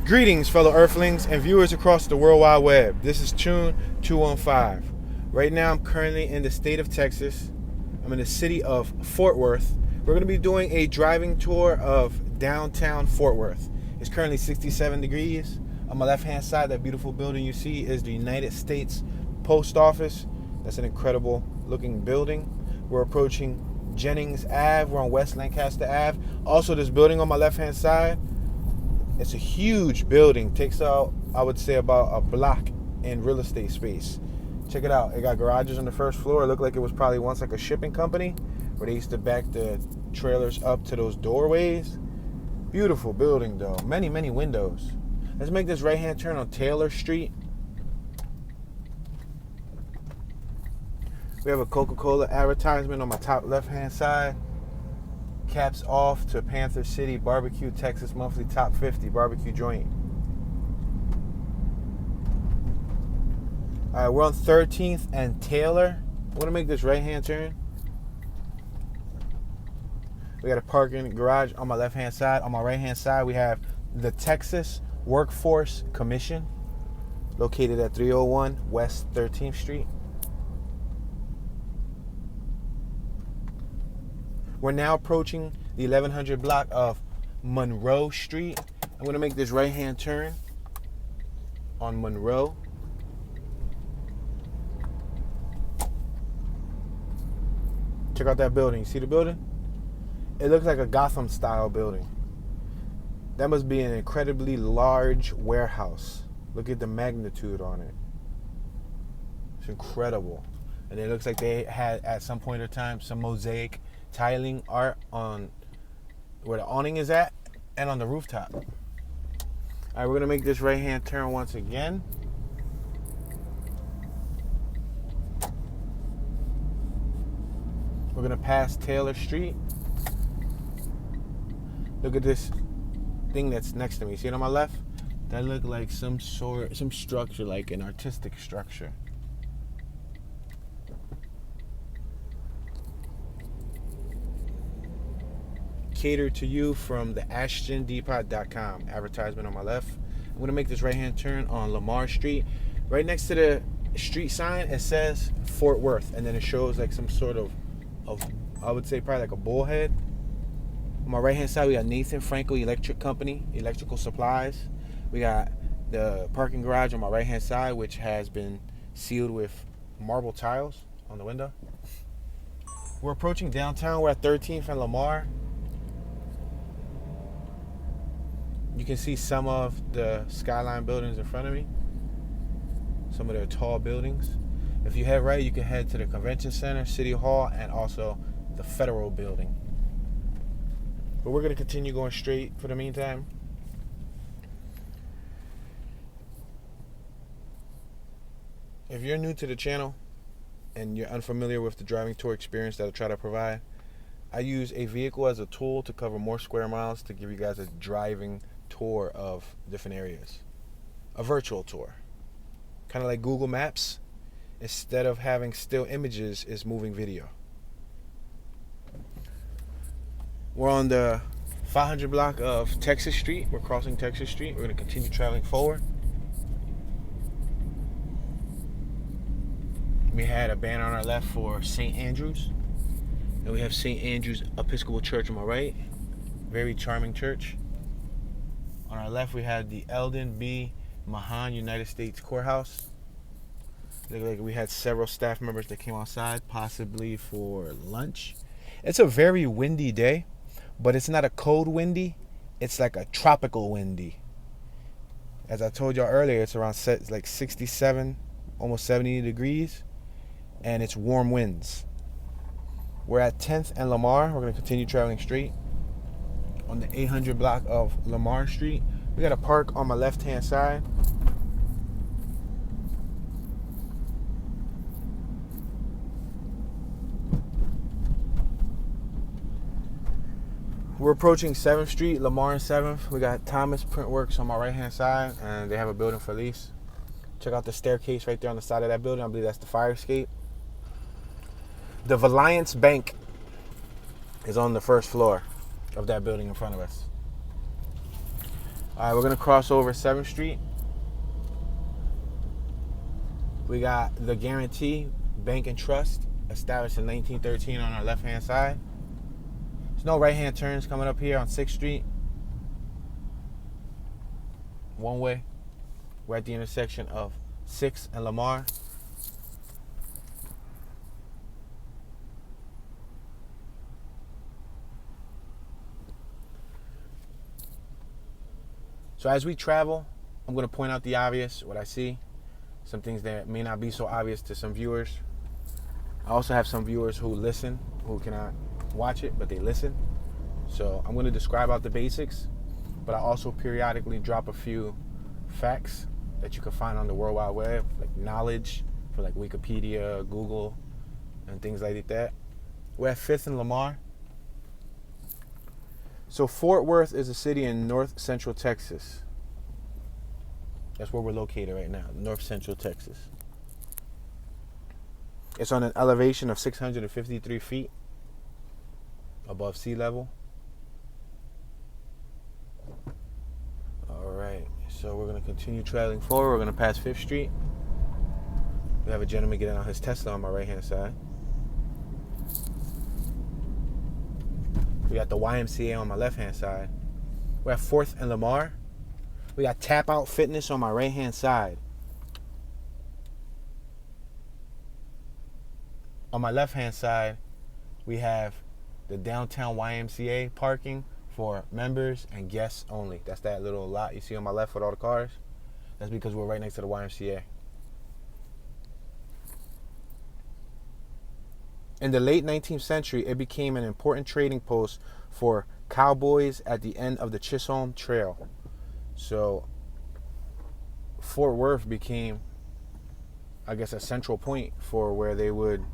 Greetings, fellow Earthlings and viewers across the World Wide Web. This is Tune 215. Right now, I'm currently in the state of Texas. I'm in the city of Fort Worth. We're going to be doing a driving tour of downtown Fort Worth. It's currently 67 degrees. On my left-hand side, that beautiful building you see is the United States Post Office. That's an incredible looking building. We're approaching Jennings Ave. We're on West Lancaster Ave. Also, this building on my left-hand side, it's a huge building. Takes out, I would say, about a block in real estate space. Check it out. It got garages on the first floor. It looked like it was probably once like a shipping company where they used to back the trailers up to those doorways. Beautiful building, though. Many, many windows. Let's make this right-hand turn on Taylor Street. We have a Coca-Cola advertisement on my top left-hand side. Caps off to Panther City Barbecue, Texas Monthly Top 50 barbecue joint. All right, we're on 13th and Taylor. I'm going to make this right-hand turn. We got a parking garage on my left-hand side. On my right-hand side, we have the Texas Workforce Commission, located at 301 West 13th Street. We're now approaching the 1100 block of Monroe Street. I'm going to make this right-hand turn on Monroe. Check out that building. You see the building? It looks like a Gotham-style building. That must be an incredibly large warehouse. Look at the magnitude on it. It's incredible. And it looks like they had, at some point in time, some mosaic tiling art on where the awning is at and on the rooftop. All right, we're going to make this right-hand turn once again. We're going to pass Taylor Street. Look at this thing that's next to me. See it on my left? That looked like some structure, like an artistic structure. Catered to you from the AshtonDepot.com. Advertisement on my left. I'm going to make this right-hand turn on Lamar Street. Right next to the street sign, it says Fort Worth, and then it shows like some sort of I would say probably like a bullhead. On my right-hand side, we got Nathan Franco Electric Company, electrical supplies. We got the parking garage on my right-hand side, which has been sealed with marble tiles on the window. We're approaching downtown. We're at 13th and Lamar. You can see some of the skyline buildings in front of me. Some of their tall buildings. If you head right, you can head to the Convention Center, City Hall, and also the Federal Building. But we're going to continue going straight for the meantime. If you're new to the channel and you're unfamiliar with the driving tour experience that I try to provide, I use a vehicle as a tool to cover more square miles to give you guys a driving tour of different areas. A virtual tour. Kind of like Google Maps. Instead of having still images, is moving video. We're on the 500 block of Texas Street. We're crossing Texas Street. We're going to continue traveling forward. We had a banner on our left for St. Andrews. And we have St. Andrews Episcopal Church on my right. Very charming church. On our left, we had the Eldon B. Mahan United States Courthouse. Looked like we had several staff members that came outside, possibly for lunch. It's a very windy day, but it's not a cold windy. It's like a tropical windy. As I told y'all earlier, it's around like 67, almost 70 degrees, and it's warm winds. We're at 10th and Lamar. We're going to continue traveling straight on the 800 block of Lamar Street. We got a park on my left-hand side. We're approaching 7th Street, Lamar and 7th. We got Thomas Printworks on my right-hand side, and they have a building for lease. Check out the staircase right there on the side of that building. I believe that's the fire escape. The Valiance Bank is on the first floor of that building in front of us. All right, we're gonna cross over 7th Street. We got the Guarantee Bank and Trust, established in 1913 on our left-hand side. There's no right-hand turns coming up here on 6th Street. One way. We're at the intersection of 6th and Lamar. So as we travel, I'm going to point out the obvious, what I see. Some things that may not be so obvious to some viewers. I also have some viewers who listen, who cannot watch it, but they listen. So I'm going to describe out the basics, but I also periodically drop a few facts that you can find on the World Wide Web, like knowledge for like Wikipedia, Google, and things like that. We're at 5th and Lamar. So Fort Worth is a city in north central Texas. That's where we're located right now, north central Texas. It's on an elevation of 653 feet above sea level. All right, so we're going to continue traveling forward. We're going to pass 5th Street. We have a gentleman getting out his Tesla on my right-hand side. We got the YMCA on my left-hand side. We're at 4th and Lamar. We got Tap Out Fitness on my right-hand side. On my left-hand side, we have the downtown YMCA parking for members and guests only. That's that little lot you see on my left with all the cars. That's because we're right next to the YMCA. In the late 19th century, it became an important trading post for cowboys at the end of the Chisholm Trail. So Fort Worth became, I guess, a central point for where they would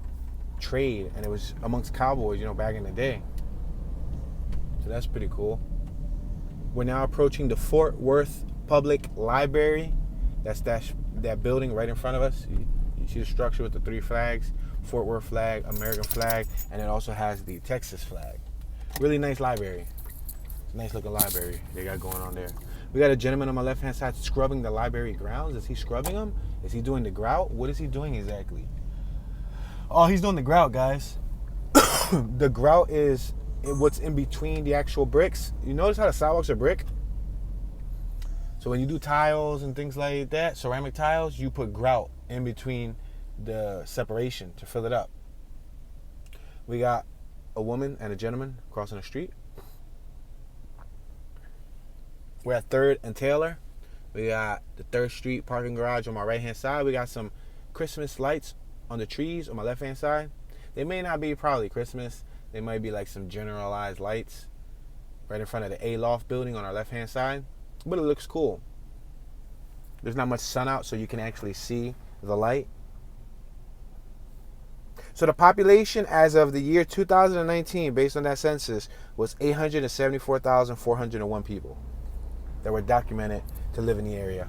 trade, and it was amongst cowboys, you know, back in the day. So that's pretty cool. We're now approaching the Fort Worth Public Library. That's that building right in front of us. You see the structure with the 3 flags: Fort Worth flag, American flag, and it also has the Texas flag. Really nice library. It's a nice looking library they got going on there. We got a gentleman on my left-hand side scrubbing the library grounds. Is he scrubbing them? Is he doing the grout? What is he doing exactly? Oh, he's doing the grout, guys. The grout is what's in between the actual bricks. You notice how the sidewalks are brick? So when you do tiles and things like that, ceramic tiles, you put grout in between the separation to fill it up. We got a woman and a gentleman crossing the street. We're at 3rd and Taylor. We got the 3rd Street parking garage on my right-hand side. We got some Christmas lights on the trees on my left-hand side. They may not be probably Christmas. They might be like some generalized lights right in front of the A-Loft building on our left-hand side. But it looks cool. There's not much sun out, so you can actually see the light. So the population as of the year 2019, based on that census, was 874,401 people that were documented to live in the area.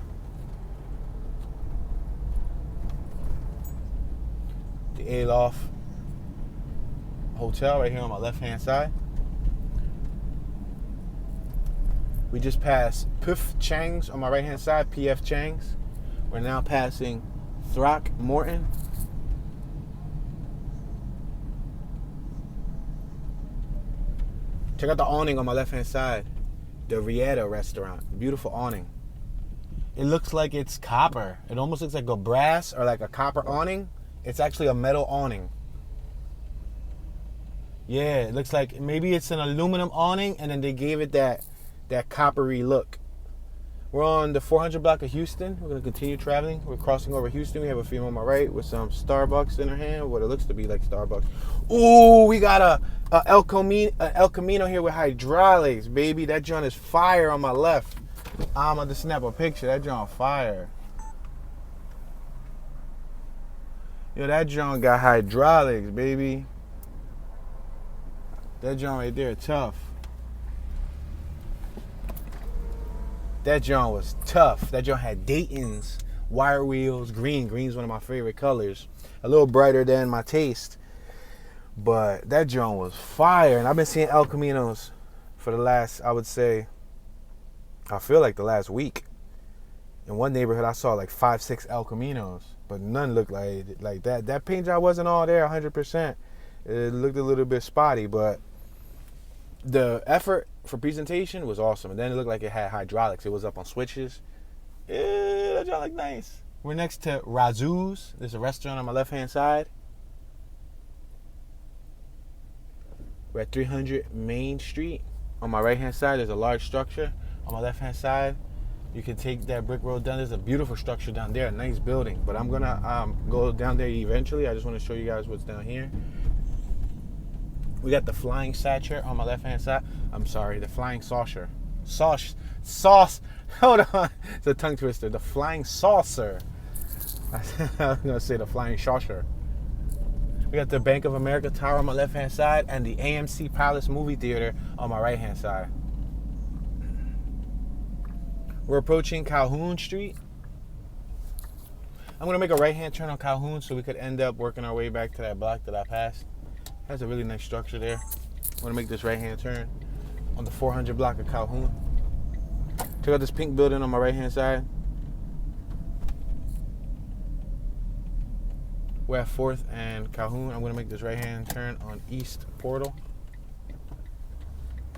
The Aloft Hotel right here on my left-hand side. We just passed Puff Chang's on my right-hand side, PF Chang's. We're now passing Throckmorton. Check out the awning on my left-hand side. The Rieta restaurant. Beautiful awning. It looks like it's copper. It almost looks like a brass or like a copper awning. It's actually a metal awning. Yeah, it looks like maybe it's an aluminum awning and then they gave it that coppery look. We're on the 400 block of Houston. We're going to continue traveling. We're crossing over Houston. We have a female on my right with some Starbucks in her hand. What it looks to be like Starbucks. Ooh, we got a El Camino here with hydraulics, baby. That joint is fire on my left. I'm going to snap a picture. That joint fire. Yo, that joint got hydraulics, baby. That joint right there, tough. That joint was tough. That joint had Dayton's wire wheels, green. Green's one of my favorite colors. A little brighter than my taste. But that joint was fire. And I've been seeing El Caminos for the last, I would say, I feel like the last week. In one neighborhood, I saw like 5-6 El Caminos, but none looked like that. That paint job wasn't all there 100%. It looked a little bit spotty, but the effort for presentation was awesome. And then it looked like it had hydraulics. It was up on switches. Yeah, that job looked nice. We're next to Razoo's. There's a restaurant on my left-hand side. We're at 300 Main Street. On my right-hand side, there's a large structure. On my left-hand side, you can take that brick road down. There's a beautiful structure down there, a nice building. But I'm going to go down there eventually. I just want to show you guys what's down here. We got the flying satchel on my left-hand side. I'm sorry, the flying saucer. Sauce. Hold on. It's a tongue twister. The flying saucer. I was going to say the flying saucer. We got the Bank of America Tower on my left-hand side and the AMC Palace Movie Theater on my right-hand side. We're approaching Calhoun Street. I'm going to make a right-hand turn on Calhoun so we could end up working our way back to that block that I passed. Has a really nice structure there. I'm going to make this right-hand turn on the 400 block of Calhoun. Check out this pink building on my right-hand side. We're at 4th and Calhoun. I'm going to make this right-hand turn on East Portal.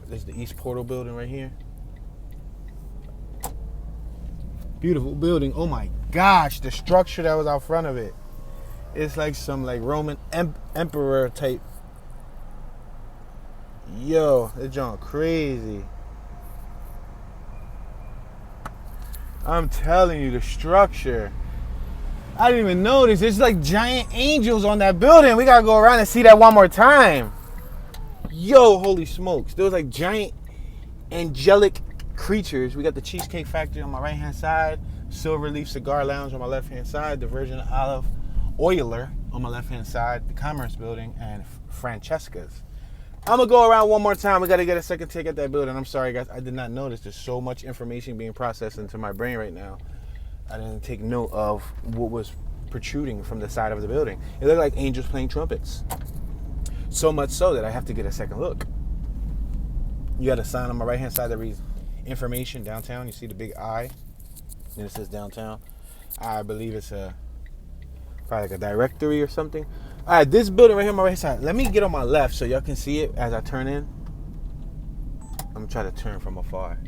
There's the East Portal building right here. Beautiful building. Oh my gosh, the structure that was out front of it. It's like some like Roman emperor type. Yo, that junk crazy. I'm telling you, the structure. I didn't even notice. There's like giant angels on that building. We gotta go around and see that one more time. Yo, holy smokes. There was like giant angelic creatures. We got the Cheesecake Factory on my right hand side, Silver Leaf Cigar Lounge on my left hand side, the Virgin Olive Oiler on my left hand side, the Commerce Building, and Francesca's. I'm gonna go around one more time. We gotta get a second take at that building. I'm sorry guys, I did not notice. There's so much information being processed into my brain right now. I didn't take note of what was protruding from the side of the building. It looked like angels playing trumpets. So much so that I have to get a second look. You got a sign on my right hand side that reads information downtown. You see the big I, and it says downtown. I believe it's probably like a directory or something. All right, this building right here on my right side. Let me get on my left so y'all can see it as I turn in. I'm gonna try to turn from afar.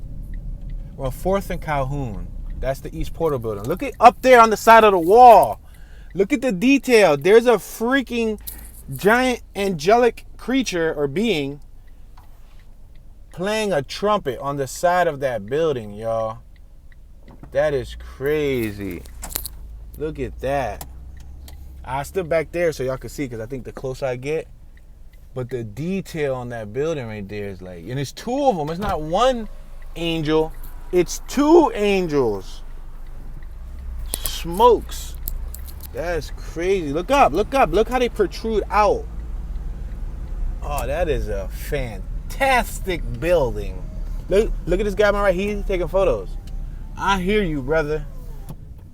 We're on 4th and Calhoun. That's the East Portal building. Look at up there on the side of the wall. Look at the detail. There's a freaking giant angelic creature or being playing a trumpet on the side of that building, y'all. That is crazy. Look at that. I stood back there so y'all can see because I think the closer I get, but the detail on that building right there is like, and it's 2 of them. It's not one angel. It's 2 angels. Smokes. That's crazy. Look up, look up. Look how they protrude out. Oh, that is a fantastic building. Look at this guy on my right. He's taking photos. I hear you, brother.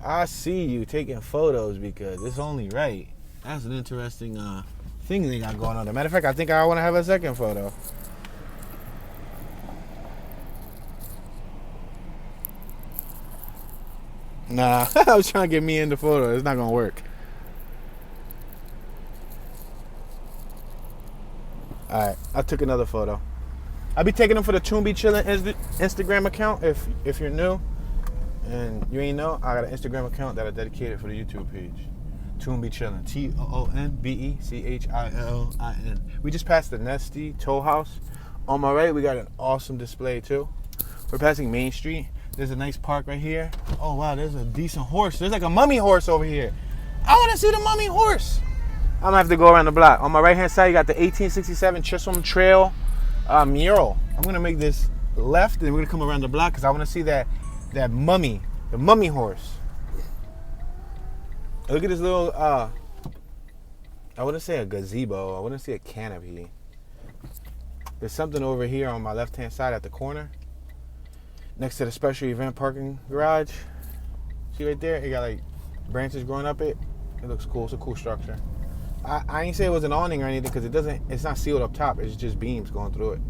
I see you taking photos because it's only right. That's an interesting thing they got going on. As a matter of fact, I think I want to have a second photo. Nah, I was trying to get me in the photo. It's not going to work. All right, I took another photo. I'll be taking them for the Toon Be Chillin' Instagram account if you're new. And you ain't know, I got an Instagram account that I dedicated for the YouTube page. Toon Be Chillin'. TOONBECHILLIN. We just passed the Nesty Toll House. On my right, we got an awesome display too. We're passing Main Street. There's a nice park right here. Oh wow, there's a decent horse. There's like a mummy horse over here. I want to see the mummy horse. I'm gonna have to go around the block. On my right hand side, you got the 1867 Chisholm Trail mural. I'm gonna make this left and we're gonna come around the block because I want to see that mummy, the mummy horse. Look at this little, I wouldn't say a gazebo. I wouldn't say a canopy. There's something over here on my left-hand side at the corner. Next to the special event parking garage. See right there? It got like branches growing up it. It looks cool. It's a cool structure. I ain't say it was an awning or anything because it's not sealed up top. It's just beams going through it.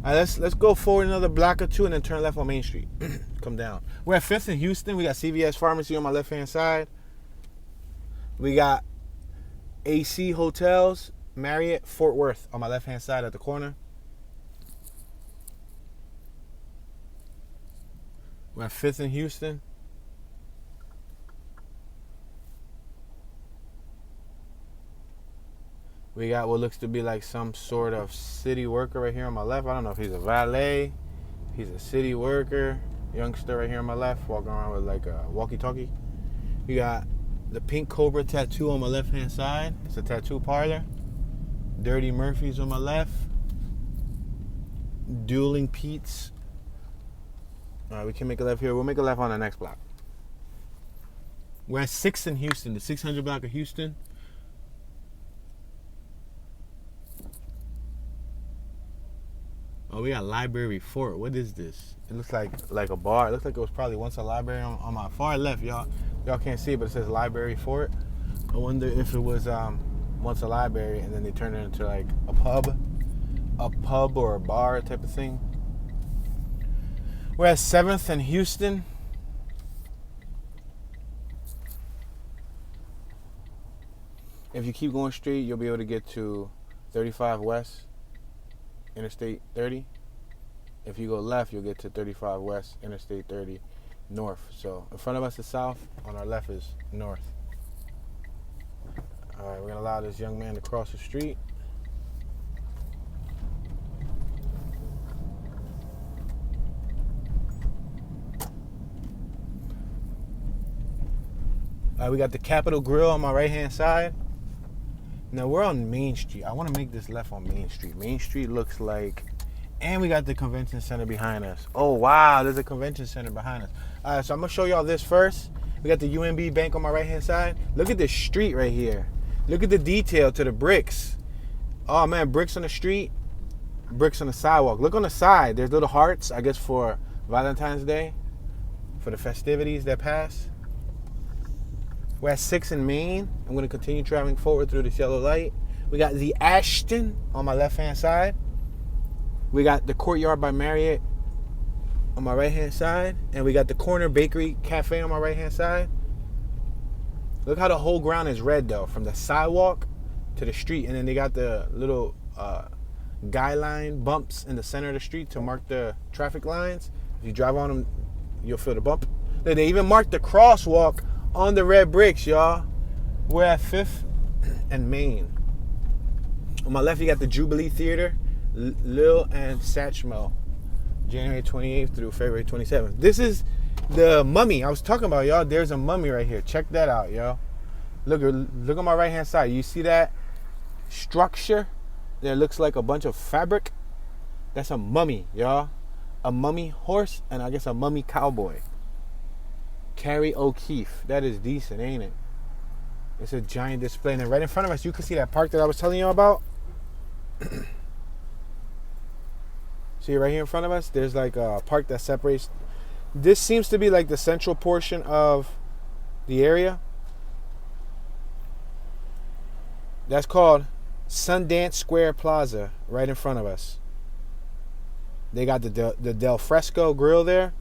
All right, let's go forward another block or two and then turn left on Main Street. Come down. We're at 5th and Houston. We got CVS Pharmacy on my left-hand side. We got AC Hotels, Marriott, Fort Worth on my left-hand side at the corner. We're at 5th and Houston. We got what looks to be like some sort of city worker right here on my left. I don't know if he's a valet, he's a city worker. Youngster right here on my left, walking around with like a walkie-talkie. We got the Pink Cobra tattoo on my left-hand side. It's a tattoo parlor. Dirty Murphy's on my left. Dueling Pete's. All right, we can make a left here. We'll make a left on the next block. We're at 6th in Houston, the 600 block of Houston. Oh, we got Library Fort. What is this? It looks like a bar. It looks like it was probably once a library on my far left. Y'all can't see it, but it says Library Fort. I wonder if it was once a library and then they turned it into like a pub or a bar type of thing. We're at 7th in Houston. If you keep going straight, you'll be able to get to 35 West. Interstate 30. If you go left, you'll get to 35 West, Interstate 30 North. So in front of us is south, on our left is north. All right, we're gonna allow this young man to cross the street. All right, we got the Capitol Grill on my right-hand side. Now we're on Main Street. I want to make this left on Main Street. Main Street looks like, and we got the convention center behind us. Oh wow, there's a convention center behind us. All right, so I'm gonna show y'all this first. We got the UMB Bank on my right hand side. Look at this street right here. Look at the detail to the bricks. Oh man, bricks on the street, bricks on the sidewalk. Look on the side. There's little hearts, I guess for Valentine's Day, for the festivities that pass. We're at 6th in Main. I'm going to continue traveling forward through this yellow light. We got the Ashton on my left-hand side. We got the Courtyard by Marriott on my right-hand side. And we got the Corner Bakery Cafe on my right-hand side. Look how the whole ground is red, though, from the sidewalk to the street. And then they got the little guy line bumps in the center of the street to mark the traffic lines. If you drive on them, you'll feel the bump. They even marked the crosswalk on the red bricks, y'all. We're at 5th and Main. On my left, you got the Jubilee Theater, Lil and Satchmo, January 28th through February 27th. This is the mummy I was talking about, y'all. There's a mummy right here. Check that out, y'all. Look on my right-hand side. You see that structure? That looks like a bunch of fabric. That's a mummy, y'all. A mummy horse and I guess a mummy cowboy. Carrie O'Keefe. That is decent, ain't it? It's a giant display. And then right in front of us, you can see that park that I was telling you about. See right here in front of us? There's like a park that separates. This seems to be like the central portion of the area. That's called Sundance Square Plaza right in front of us. They got the Del Fresco grill there.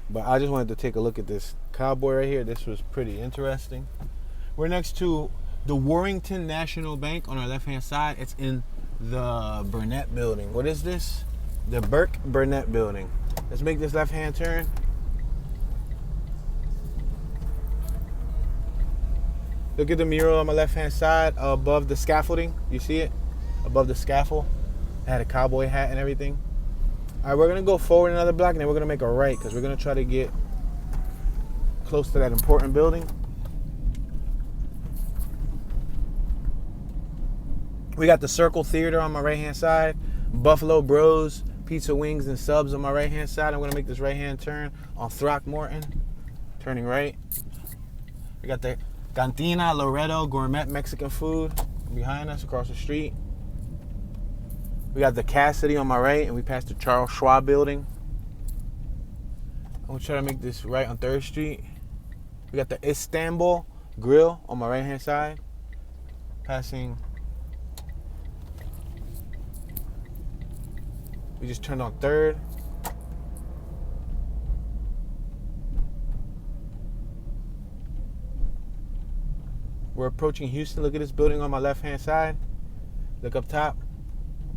But I just wanted to take a look at this cowboy right here. This was pretty interesting. We're next to the Warrington National Bank on our left-hand side. It's in the Burnett building. What is this? The Burke Burnett building. Let's make this left-hand turn. Look at the mural on my left-hand side above the scaffolding. You see it? Above the scaffold. It had a cowboy hat and everything. All right, we're going to go forward another block, and then we're going to make a right because we're going to try to get close to that important building. We got the Circle Theater on my right-hand side. Buffalo Bros, Pizza Wings and Subs on my right-hand side. I'm going to make this right-hand turn on Throckmorton. Turning right. We got the Cantina Loreto Gourmet Mexican food behind us across the street. We got the Cassidy on my right, and we passed the Charles Schwab building. I'm going to try to make this right on 3rd Street. We got the Istanbul Grill on my right-hand side. Passing We just turned on 3rd. We're approaching Houston. Look at this building on my left-hand side. Look up top.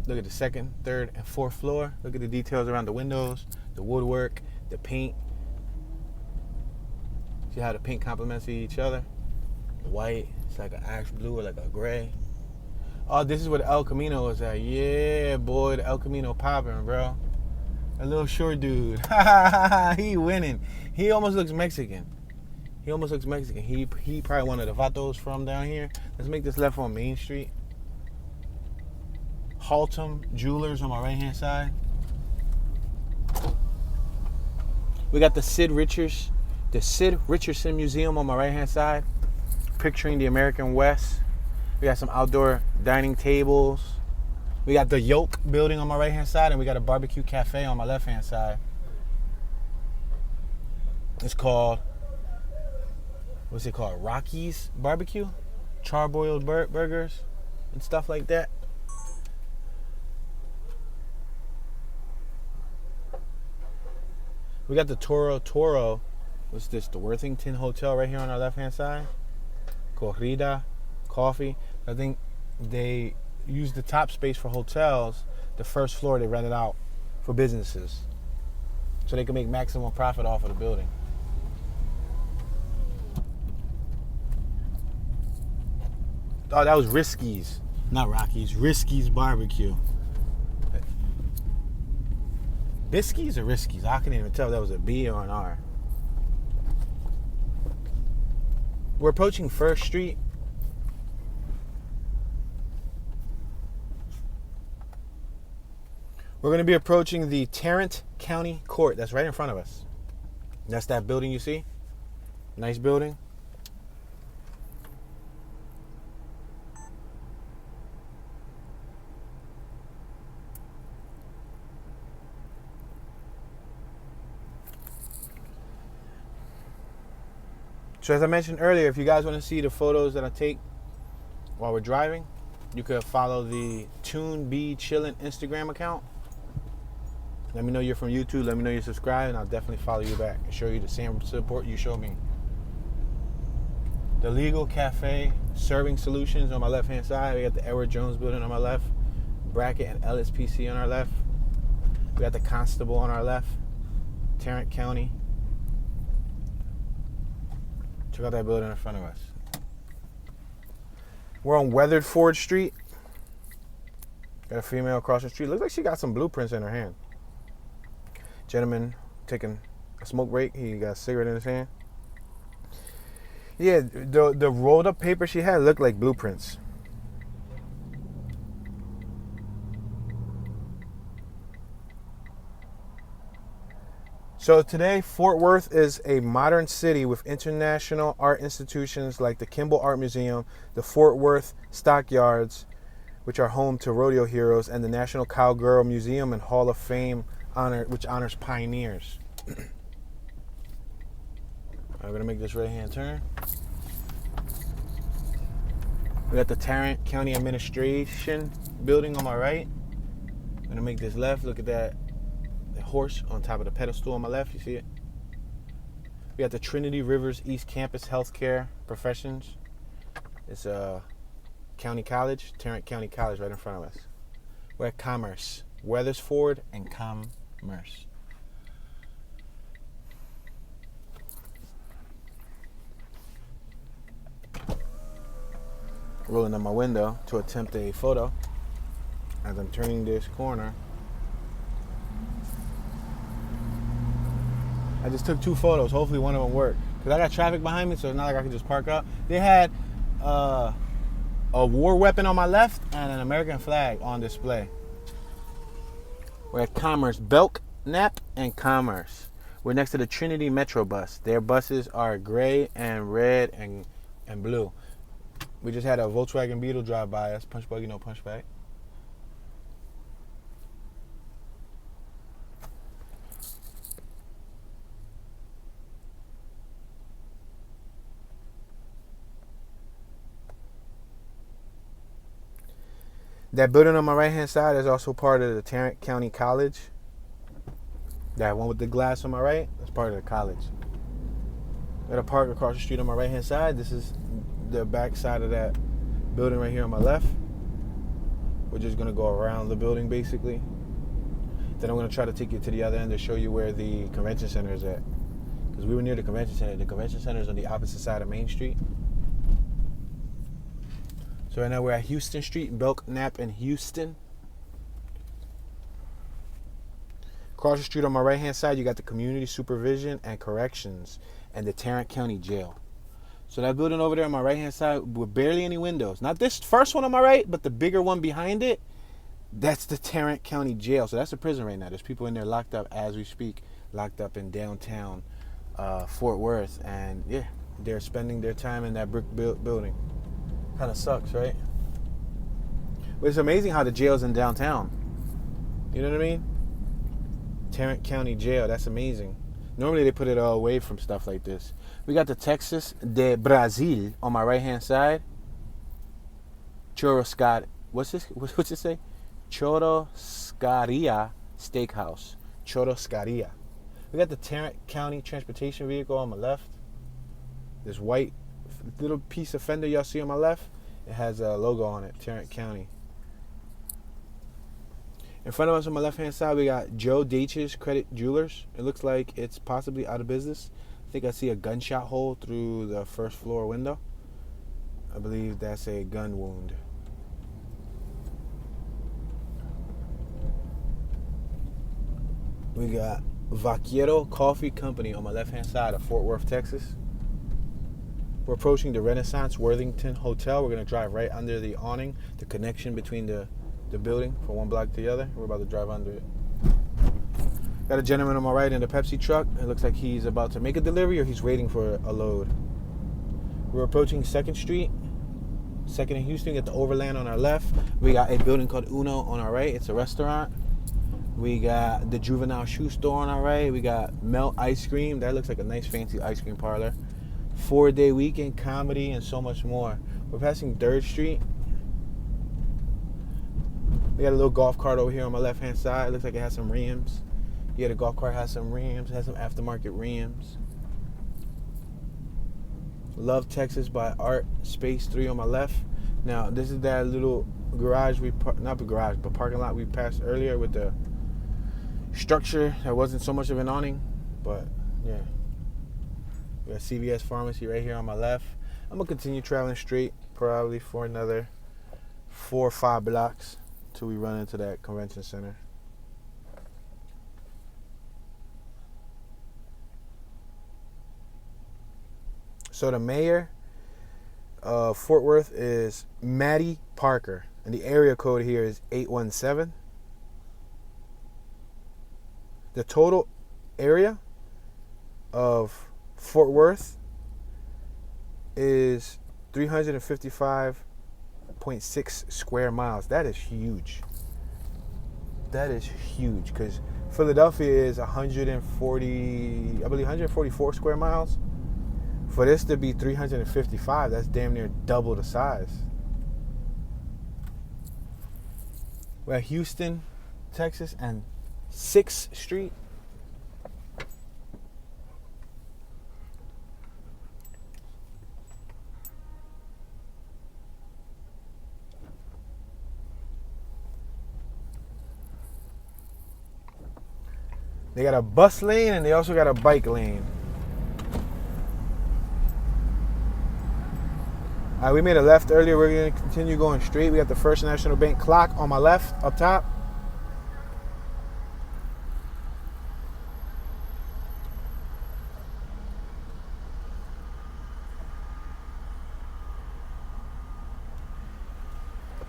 Look at the 2nd, 3rd, and 4th floor. Look at the details around the windows, the woodwork, the paint. See how the paint complements each other? The white, it's like an ash blue or like a gray. Oh, this is where the El Camino is at. Yeah, boy, the El Camino popping, bro. A little short dude. He winning. He almost looks Mexican. He probably one of the vatos from down here. Let's make this left on Main Street. Haltom Jewelers on my right-hand side. We got the Sid Richardson Museum on my right-hand side, picturing the American West. We got some outdoor dining tables. We got the Yoke building on my right-hand side, and we got a barbecue cafe on my left-hand side. It's called, what's it called? Rocky's Barbecue? Charboiled burgers and stuff like that. We got the Toro. What's this? The Worthington Hotel right here on our left-hand side. Corrida Coffee. I think they use the top space for hotels. The first floor they rent it out for businesses, so they can make maximum profit off of the building. Oh, that was Risky's, not Rocky's. Risky's Barbecue. Bisky's or Riskies? I can't even tell if that was a B or an R. We're approaching 1st Street. We're going to be approaching the Tarrant County Court. That's right in front of us. That's that building you see. Nice building. So as I mentioned earlier, if you guys want to see the photos that I take while we're driving, you could follow the Tune Be Chillin' Instagram account. Let me know you're from YouTube. Let me know you're subscribed, and I'll definitely follow you back and show you the same support you show me. The Legal Cafe Serving Solutions on my left-hand side. We got the Edward Jones building on my left. Bracket and LSPC on our left. We got the Constable on our left. Tarrant County. Check out that building in front of us. We're on Weatherford Street. Got a female across the street. Looks like she got some blueprints in her hand. Gentleman taking a smoke break. He got a cigarette in his hand. Yeah, the rolled up paper she had looked like blueprints. So today, Fort Worth is a modern city with international art institutions like the Kimbell Art Museum, the Fort Worth Stockyards, which are home to rodeo heroes, and the National Cowgirl Museum and Hall of Fame, which honors pioneers. I'm going to make this right-hand turn. We got the Tarrant County Administration building on my right. I'm going to make this left. Look at that. The horse on top of the pedestal on my left, you see it? We got the Trinity Rivers East Campus Healthcare Professions. It's a county college, Tarrant County College right in front of us. We're at Commerce, Weathersford and Commerce. Rolling up my window to attempt a photo as I'm turning this corner. I just took 2 photos. Hopefully one of them worked. Because I got traffic behind me, so it's not like I can just park up. They had a war weapon on my left and an American flag on display. We're at Commerce, Belknap and Commerce. We're next to the Trinity Metro bus. Their buses are gray and red and blue. We just had a Volkswagen Beetle drive by us. Punch buggy, no punchback. That building on my right hand side is also part of the Tarrant County College. That one with the glass on my right, that's part of the college. Got a park across the street on my right hand side. This is the back side of that building right here on my left. We're just gonna go around the building basically. Then I'm gonna try to take you to the other end to show you where the convention center is at. Because we were near the convention center. The convention center is on the opposite side of Main Street. So right now we're at Houston Street, Belknap and Houston. Across the street on my right hand side, you got the Community Supervision and Corrections and the Tarrant County Jail. So that building over there on my right hand side with barely any windows. Not this first one on my right, but the bigger one behind it. That's the Tarrant County Jail. So that's a prison right now. There's people in there locked up as we speak, locked up in downtown Fort Worth. And yeah, they're spending their time in that brick building. Kind of sucks, right? But it's amazing how the jail's in downtown. You know what I mean? Tarrant County Jail, that's amazing. Normally they put it all away from stuff like this. We got the Texas de Brazil on my right hand side. Churrascaria. What's it say? Churrascaria Steakhouse. Churrascaria. We got the Tarrant County Transportation Vehicle on my left. This white little piece of fender y'all see on my left, it has a logo on it, Tarrant County. In front of us on my left hand side, we got Joe Daitch's Credit Jewelers. It looks like it's possibly out of business. I think I see a gunshot hole through the first floor window. I believe that's a gun wound. We got Vaquero Coffee Company on my left hand side of Fort Worth, Texas. We're approaching the Renaissance Worthington Hotel. We're going to drive right under the awning, the connection between the building from one block to the other. We're about to drive under it. Got a gentleman on my right in a Pepsi truck. It looks like he's about to make a delivery or he's waiting for a load. We're approaching 2nd Street, 2nd and Houston. We got the Overland on our left. We got a building called Uno on our right. It's a restaurant. We got the Juvenile Shoe Store on our right. We got Melt Ice Cream. That looks like a nice fancy ice cream parlor. 4-day weekend comedy and so much more. We're passing 3rd Street. We got a little golf cart over here on my left hand side. It looks like it has some rims. Yeah, the golf cart has some rims. It has some aftermarket rims. Love Texas by Art Space 3 on my left. Now this is that little garage not the garage, but parking lot we passed earlier with the structure that wasn't so much of an awning, but yeah. We got CVS Pharmacy right here on my left. I'm gonna continue traveling straight probably for another 4 or 5 blocks till we run into that convention center. So the mayor of Fort Worth is Maddie Parker, and the area code here is 817. The total area of Fort Worth is 355.6 square miles. That is huge. That is huge because Philadelphia is 144 square miles. For this to be 355, that's damn near double the size. We're at Houston, Texas, and 6th Street. They got a bus lane and they also got a bike lane. All right, we made a left earlier. We're going to continue going straight. We got the First National Bank clock on my left up top.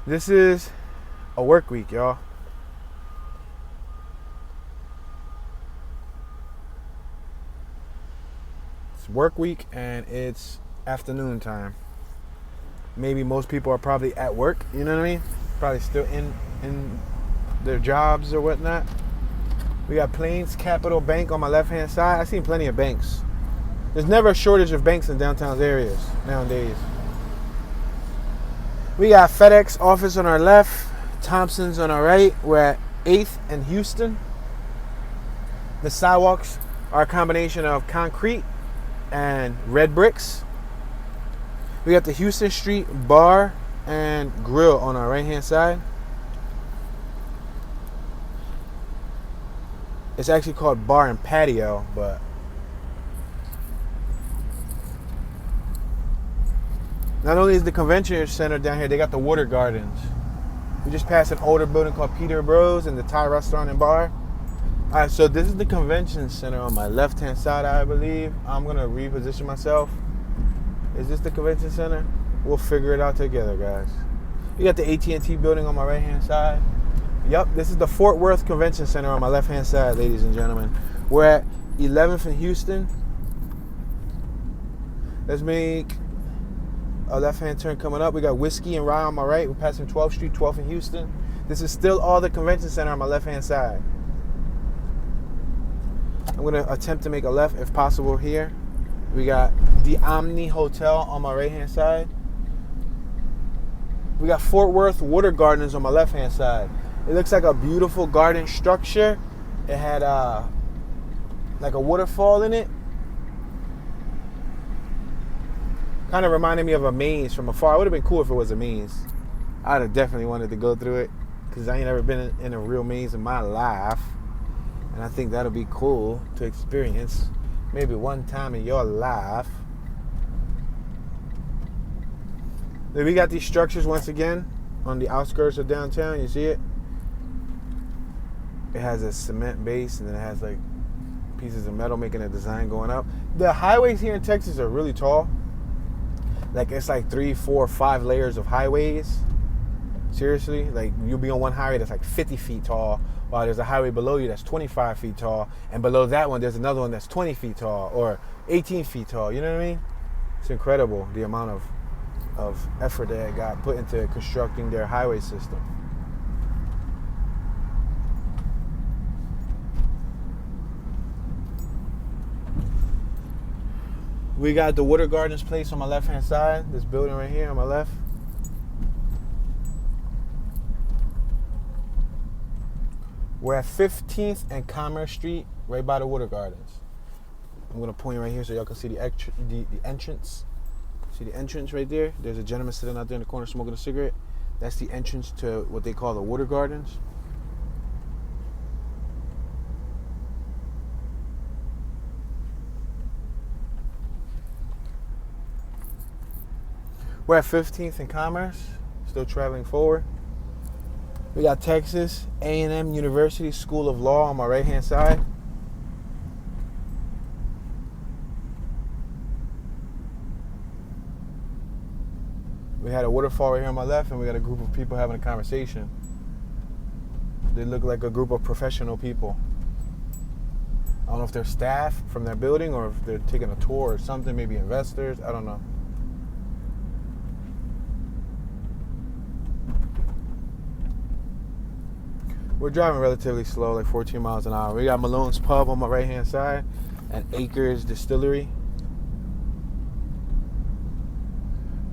This is a work week, y'all. It's work week and it's afternoon time. Maybe most people are probably at work, you know what I mean? Probably still in their jobs or whatnot. We got Plains Capital Bank on my left-hand side. I've seen plenty of banks. There's never a shortage of banks in downtown areas nowadays. We got FedEx office on our left. Thompson's on our right. We're at 8th and Houston. The sidewalks are a combination of concrete and red bricks. We got the Houston Street Bar and Grill on our right hand side. It's actually called Bar and Patio, but not only is the convention center down here, they got the water gardens. We just passed an older building called Peter Bros and the Thai restaurant and bar. All right, so this is the convention center on my left-hand side, I believe. I'm going to reposition myself. Is this the convention center? We'll figure it out together, guys. You got the AT&T building on my right-hand side. Yep, this is the Fort Worth Convention Center on my left-hand side, ladies and gentlemen. We're at 11th and Houston. Let's make a left-hand turn coming up. We got Whiskey and Rye on my right. We're passing 12th Street, 12th and Houston. This is still all the convention center on my left-hand side. I'm going to attempt to make a left if possible here. We got the Omni Hotel on my right-hand side. We got Fort Worth Water Gardens on my left-hand side. It looks like a beautiful garden structure. It had like a waterfall in it. Kind of reminded me of a maze from afar. It would have been cool if it was a maze. I'd have definitely wanted to go through it because I ain't never been in a real maze in my life. And I think that'll be cool to experience maybe one time in your life. Then we got these structures once again on the outskirts of downtown. You see it? It has a cement base and then it has like pieces of metal making a design going up. The highways here in Texas are really tall. Like it's like 3, 4, 5 layers of highways. Seriously, like you'll be on one highway that's like 50 feet tall, while there's a highway below you that's 25 feet tall, and below that one there's another one that's 20 feet tall or 18 feet tall. You know what I mean? It's incredible the amount of effort that got put into constructing their highway system. We got the Water Gardens place on my left-hand side. This building right here on my left. We're at 15th and Commerce Street, right by the Water Gardens. I'm going to point right here so y'all can see the entrance. See the entrance right there? There's a gentleman sitting out there in the corner smoking a cigarette. That's the entrance to what they call the Water Gardens. We're at 15th and Commerce, still traveling forward. We got Texas A&M University School of Law on my right-hand side. We had a waterfall right here on my left, and we got a group of people having a conversation. They look like a group of professional people. I don't know if they're staff from their building or if they're taking a tour or something, maybe investors, I don't know. We're driving relatively slow, like 14 miles an hour. We got Malone's Pub on my right-hand side and Acres Distillery.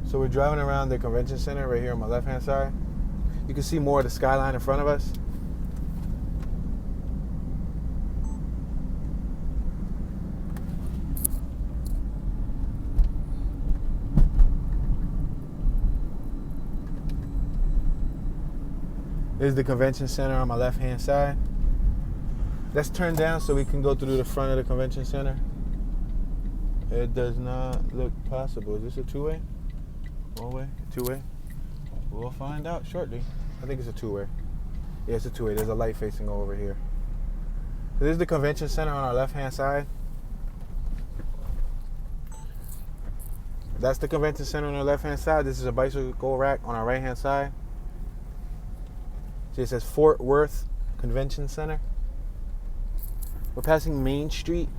So we're driving around the convention center right here on my left-hand side. You can see more of the skyline in front of us. This is the convention center on my left-hand side. Let's turn down so we can go through the front of the convention center. It does not look possible. Is this a two-way? One-way? Two-way? We'll find out shortly. I think it's a two-way. Yeah, it's a two-way. There's a light facing over here. So this is the convention center on our left-hand side. That's the convention center on our left-hand side. This is a bicycle rack on our right-hand side. See, it says Fort Worth Convention Center. We're passing Main Street.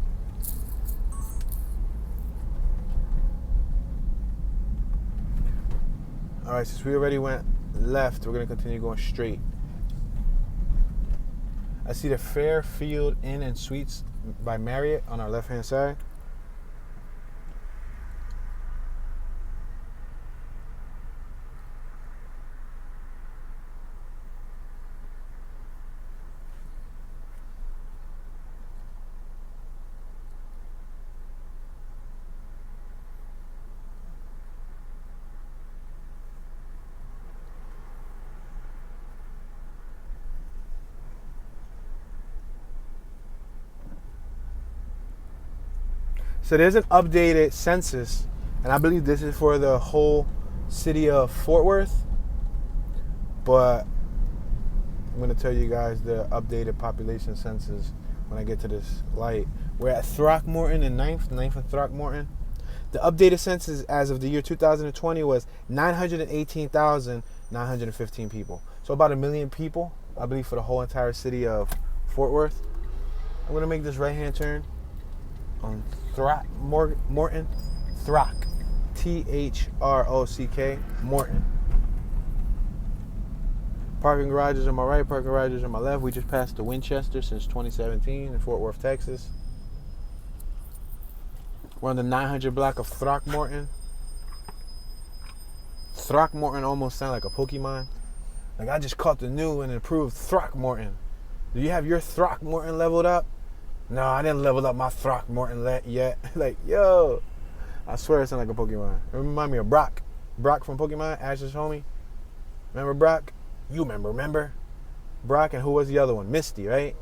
All right, since we already went left, we're going to continue going straight. I see the Fairfield Inn and Suites by Marriott on our left-hand side. So there's an updated census, and I believe this is for the whole city of Fort Worth. But I'm going to tell you guys the updated population census when I get to this light. We're at Throckmorton and 9th and Throckmorton. The updated census as of the year 2020 was 918,915 people. So about 1 million people, I believe, for the whole entire city of Fort Worth. I'm going to make this right-hand turn on Throckmorton. Throck. Throck. Morton. Parking garages on my right, parking garages on my left. We just passed the Winchester since 2017 in Fort Worth, Texas. We're on the 900 block of Throckmorton. Throckmorton almost sounds like a Pokemon. Like, I just caught the new and improved Throckmorton. Do you have your Throckmorton leveled up? No, I didn't level up my Throckmorton yet. Like, yo. I swear it sounds like a Pokemon. It reminds me of Brock. Brock from Pokemon, Ash's homie. Remember Brock? You remember? Brock, and who was the other one? Misty, right?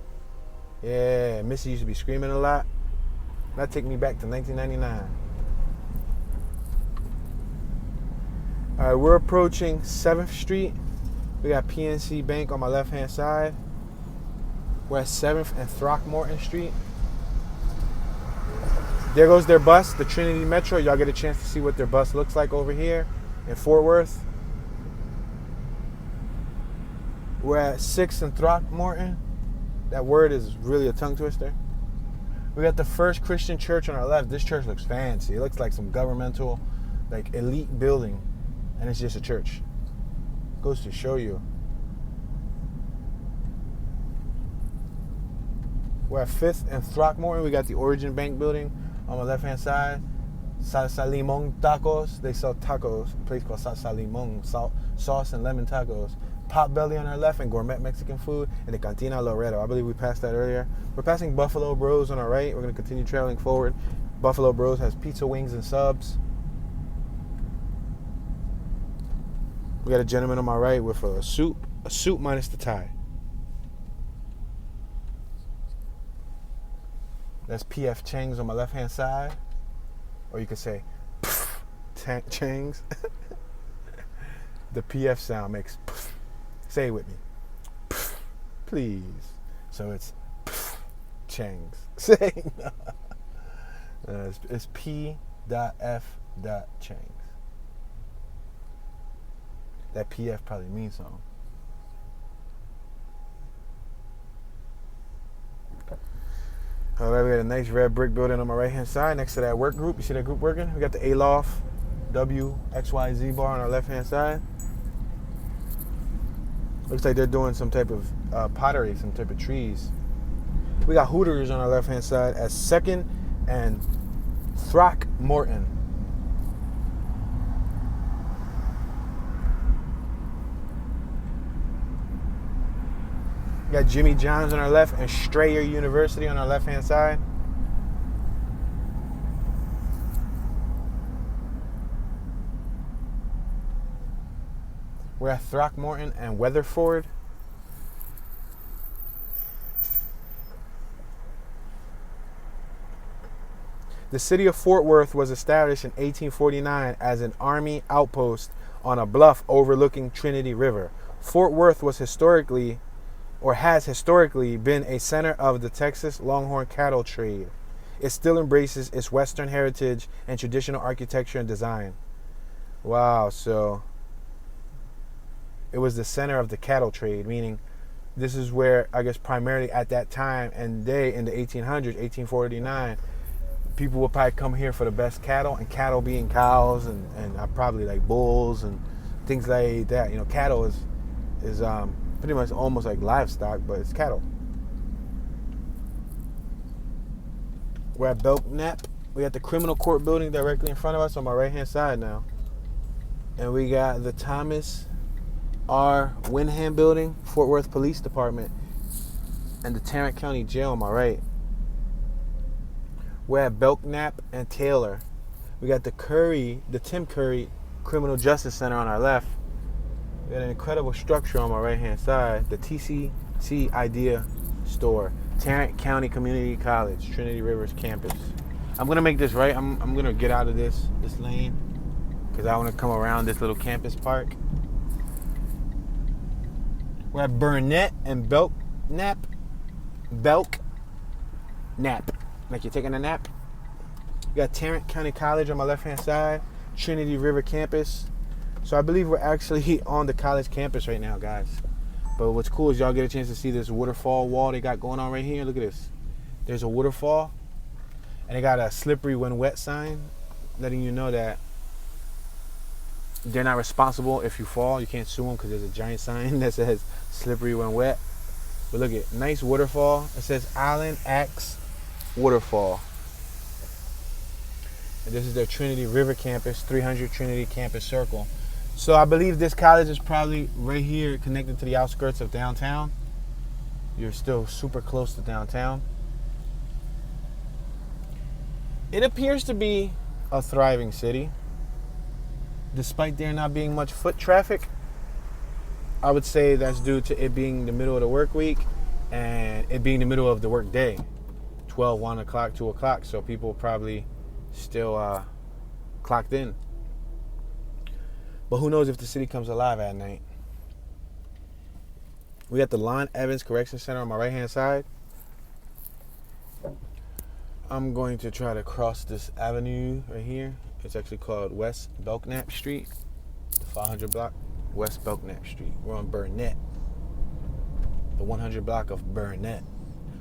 Yeah, Misty used to be screaming a lot. That take me back to 1999. All right, we're approaching 7th Street. We got PNC Bank on my left-hand side. We're at 7th and Throckmorton Street. There goes their bus, the Trinity Metro. Y'all get a chance to see what their bus looks like over here in Fort Worth. We're at 6th and Throckmorton. That word is really a tongue twister. We got the First Christian Church on our left. This church looks fancy. It looks like some governmental, like, elite building. And it's just a church. Goes to show you. We're at 5th and Throckmorton. We got the Origin Bank building on the left-hand side. Salsa Limon Tacos. They sell tacos. A place called Salsa Limon. Sauce and lemon tacos. Potbelly on our left and gourmet Mexican food. And the Cantina Loreto. I believe we passed that earlier. We're passing Buffalo Bros on our right. We're going to continue traveling forward. Buffalo Bros has pizza, wings, and subs. We got a gentleman on my right with a suit minus the tie. That's PF Chang's on my left-hand side. Or you could say, Chang's. The PF sound makes, say it with me. Please. So it's Chang's. Say no. It's P.F. Chang's. That PF probably means something. All right, we got a nice red brick building on my right-hand side next to that work group. You see that group working? We got the Aloft WXYZ bar on our left-hand side. Looks like they're doing some type of pottery, some type of trees. We got Hooters on our left-hand side at 2nd and Throckmorton. We got Jimmy John's on our left and Strayer University on our left-hand side. We're at Throckmorton and Weatherford. The city of Fort Worth was established in 1849 as an army outpost on a bluff overlooking Trinity River. Fort Worth was has historically been a center of the Texas Longhorn cattle trade. It still embraces its Western heritage and traditional architecture and design. Wow, so it was the center of the cattle trade, meaning this is where, I guess, primarily at that time and day in the 1800s, 1849, people would probably come here for the best cattle, and cattle being cows and probably like bulls and things like that. You know, cattle is pretty much almost like livestock, but it's cattle. We're at Belknap. We got the criminal court building directly in front of us on my right-hand side now. And we got the Thomas R. Wyndham building, Fort Worth Police Department, and the Tarrant County Jail on my right. We're at Belknap and Taylor. We got the Tim Curry Criminal Justice Center on our left. We got an incredible structure on my right-hand side, the TCC Idea Store, Tarrant County Community College, Trinity Rivers campus. I'm gonna make this right. I'm gonna get out of this lane because I want to come around this little campus park. We're at Burnett and Belknap. Like you're taking a nap. We got Tarrant County College on my left-hand side. Trinity River campus. So I believe we're actually on the college campus right now, guys. But what's cool is y'all get a chance to see this waterfall wall they got going on right here. Look at this. There's a waterfall. And they got a slippery when wet sign letting you know that they're not responsible if you fall. You can't sue them because there's a giant sign that says slippery when wet. But look at nice waterfall. It says Island Axe Waterfall. And this is their Trinity River campus, 300 Trinity Campus Circle. So I believe this college is probably right here connected to the outskirts of downtown. You're still super close to downtown. It appears to be a thriving city. Despite there not being much foot traffic, I would say that's due to it being the middle of the work week and it being the middle of the work day. 12, 1 o'clock, 2 o'clock. So people probably still clocked in. But who knows if the city comes alive at night. We got the Lon Evans Correction Center on my right hand side. I'm going to try to cross this avenue right here. It's actually called West Belknap Street, the 500 block, West Belknap Street. We're on Burnett, the 100 block of Burnett.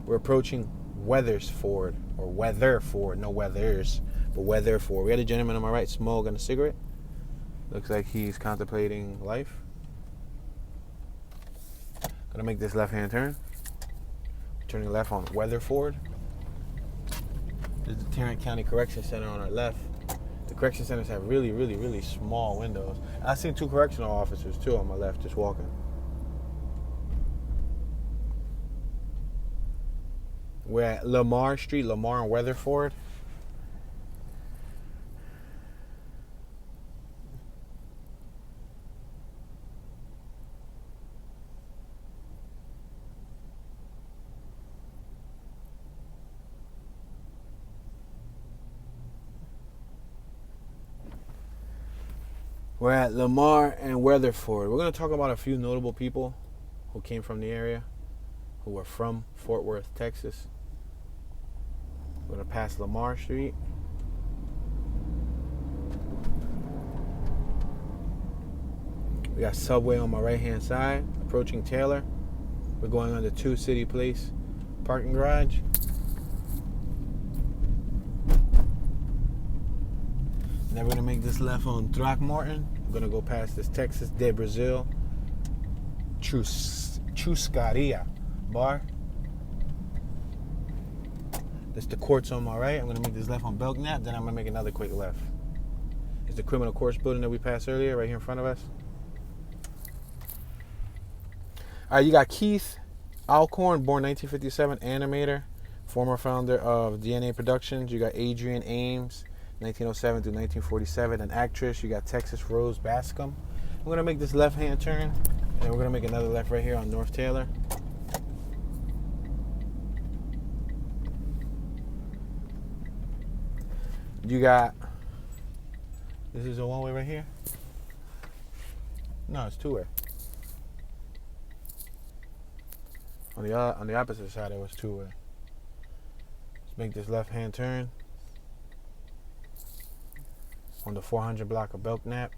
We're approaching Weathersford, or Weatherford, no Weathers, but Weatherford. We had a gentleman on my right smoking a cigarette. Looks like he's contemplating life. Gonna make this left-hand turn. Turning left on Weatherford. There's the Tarrant County Correction Center on our left. The correction centers have really, really, really small windows. I've seen 2 correctional officers too on my left just walking. We're at Lamar Street, Lamar and Weatherford. We're at Lamar and Weatherford. We're going to talk about a few notable people who came from the area, who were from Fort Worth, Texas. We're going to pass Lamar Street. We got Subway on my right-hand side, approaching Taylor. We're going on the 2 City Place parking garage. Then we're going to make this left on Throckmorton. We're going to go past this Texas de Brazil Chuscaria bar. That's the courts on my right. I'm going to make this left on Belknap. Then I'm going to make another quick left. It's the criminal courts building that we passed earlier right here in front of us. All right, you got Keith Alcorn, born 1957, animator, former founder of DNA Productions. You got Adrian Ames, 1907 to 1947, an actress. You got Texas Rose Bascom. I'm going to make this left-hand turn, and then we're going to make another left right here on North Taylor. You got, this is a one-way right here? No, it's two-way. On the opposite side, it was two-way. Let's make this left-hand turn on the 400 block of Belknap.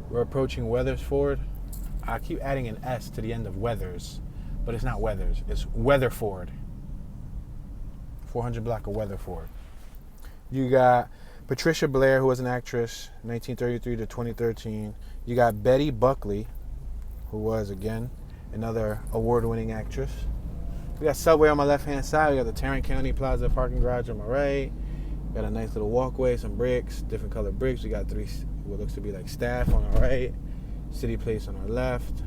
We're approaching Weathersford. I keep adding an S to the end of Weathers, but it's not Weathers, it's Weatherford. 400 block of Weatherford. You got Patricia Blair, who was an actress, 1933 to 2013. You got Betty Buckley, who was, again, another award-winning actress. We got Subway on my left-hand side. We got the Tarrant County Plaza parking garage on my right. Got a nice little walkway, some bricks, different colored bricks. We got 3, what looks to be like staff on our right. City Place on our left.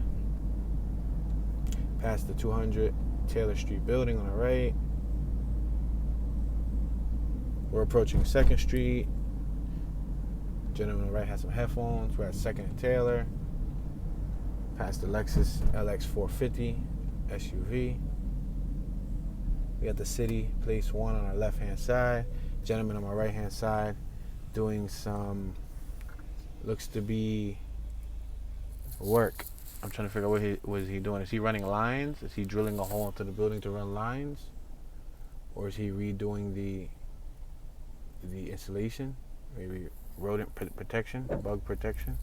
Past the 200 Taylor Street building on our right. We're approaching 2nd Street. Gentleman on the right has some headphones. We're at 2nd and Taylor. Past the Lexus LX 450 SUV. We got the City Place 1 on our left-hand side. Gentleman on my right-hand side doing some, looks to be work. I'm trying to figure out what is he doing. Is he running lines? Is he drilling a hole into the building to run lines? Or is he redoing the installation? Maybe rodent protection, bug protection.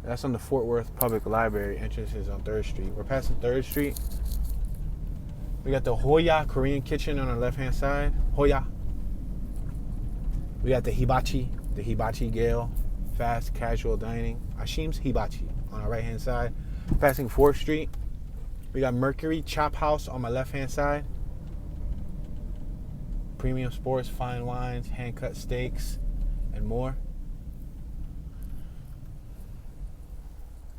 That's on the Fort Worth Public Library. Entrance is on 3rd Street. We're passing 3rd Street. We got the Hoya Korean Kitchen on our left-hand side. Hoya. We got the Hibachi Gale Fast Casual Dining. Ashim's Hibachi on our right-hand side. Passing 4th Street. We got Mercury Chop House on my left-hand side. Premium sports, fine wines, hand-cut steaks, and more.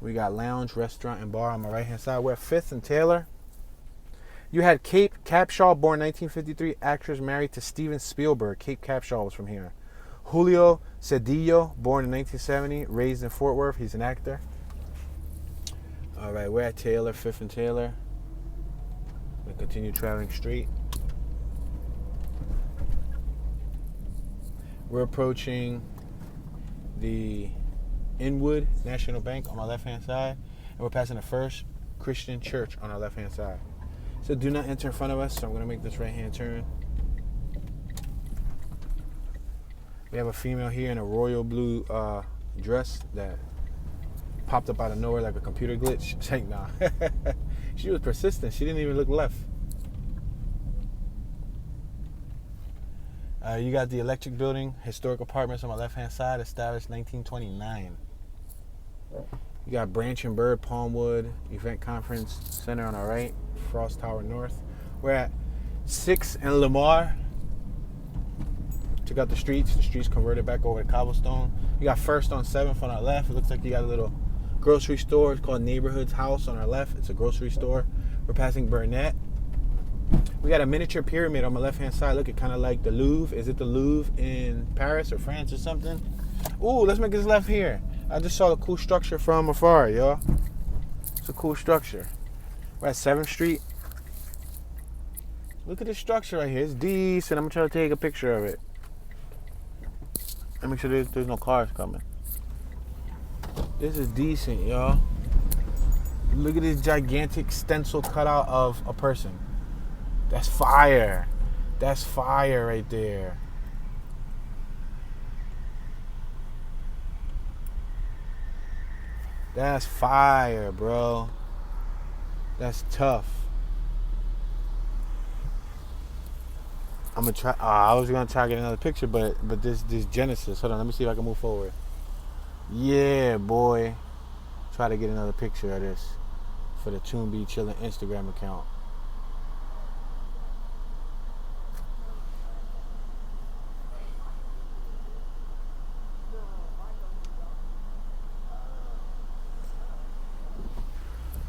We got Lounge, Restaurant, and Bar on my right-hand side. We're at 5th and Taylor. You had Kate Capshaw, born 1953, actress married to Steven Spielberg. Kate Capshaw was from here. Julio Cedillo, born in 1970, raised in Fort Worth. He's an actor. All right, we're at Taylor, 5th and Taylor. We'll continue traveling straight. We're approaching the Inwood National Bank on my left-hand side, and we're passing the First Christian Church on our left-hand side. So do not enter in front of us, so I'm going to make this right-hand turn. We have a female here in a royal blue dress that popped up out of nowhere like a computer glitch. It's like, nah. She was persistent. She didn't even look left. You got the Electric Building, historic apartments on my left-hand side, established 1929. You got Branch and Bird, Palmwood, Event Conference Center on our right, Frost Tower North. We're at 6th and Lamar. Check out the streets. The streets converted back over to cobblestone. You got First on 7th on our left. It looks like you got a little grocery store. It's called Neighborhood's House on our left. It's a grocery store. We're passing Burnett. We got a miniature pyramid on my left-hand side. Look, it kind of like the Louvre. Is it the Louvre in Paris or France or something? Ooh, let's make this left here. I just saw the cool structure from afar, y'all. It's a cool structure. We're at 7th Street. Look at this structure right here. It's decent. I'm going to try to take a picture of it. And make sure there's no cars coming. This is decent, y'all. Look at this gigantic stencil cutout of a person. That's fire. That's fire right there. That's fire, bro. That's tough. I'm gonna try. I was gonna try to get another picture, but this Genesis. Hold on, let me see if I can move forward. Yeah, boy. Try to get another picture of this for the Tune Be Chillin' Instagram account.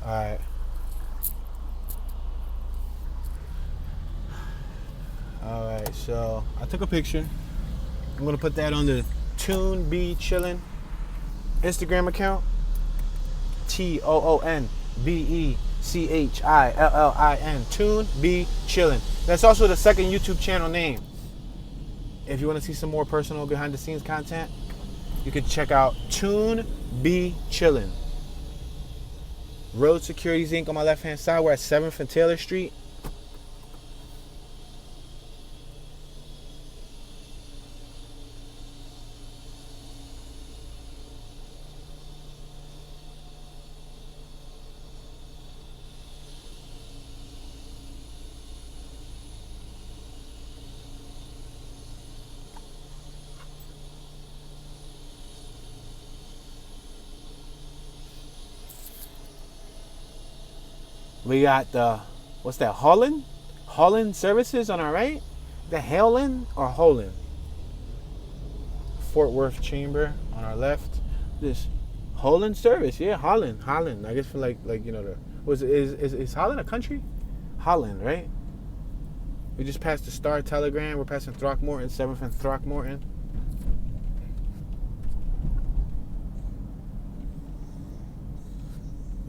Alright. Alright, so I took a picture. I'm gonna put that on the Tune Be Chillin' Instagram account. TOONBECHILLIN. Tune Be Chillin'. That's also the second YouTube channel name. If you want to see some more personal behind the scenes content, you can check out Tune Be Chillin'. Road Securities Inc. on my left hand side. We're at 7th and Taylor Street. We got the, what's that, Holland Services on our right? The Helen or Holland? Fort Worth Chamber on our left. This Holland Service, yeah, Holland. I guess for like you know, is Holland a country? Holland, right? We just passed the Star Telegram. We're passing Throckmorton, 7th and Throckmorton.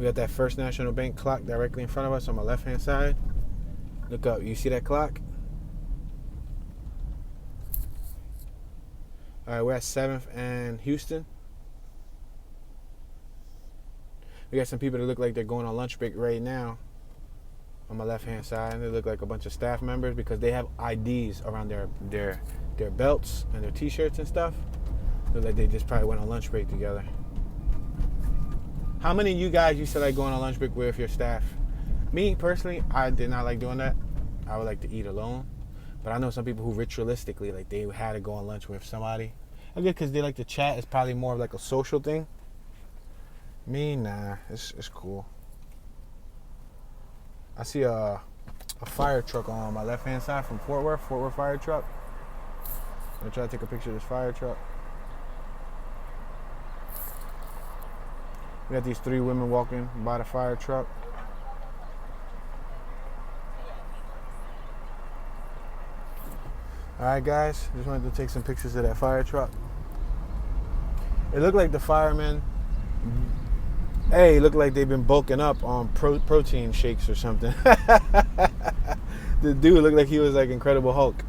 We got that First National Bank clock directly in front of us on my left-hand side. Look up. You see that clock? All right, we're at 7th and Houston. We got some people that look like they're going on lunch break right now on my left-hand side. And they look like a bunch of staff members because they have IDs around their belts and their T-shirts and stuff. Look like they just probably went on lunch break together. How many of you guys used to like going on lunch break with your staff? Me, personally, I did not like doing that. I would like to eat alone. But I know some people who ritualistically, like, they had to go on lunch with somebody. I guess because they like to chat. It's probably more of like a social thing. Me, nah. It's cool. I see a fire truck on my left-hand side from Fort Worth fire truck. I'm going to try to take a picture of this fire truck. We got these 3 women walking by the fire truck. Alright guys, just wanted to take some pictures of that fire truck. It looked like the firemen, A, looked like they've been bulking up on protein shakes or something. The dude looked like he was like Incredible Hulk.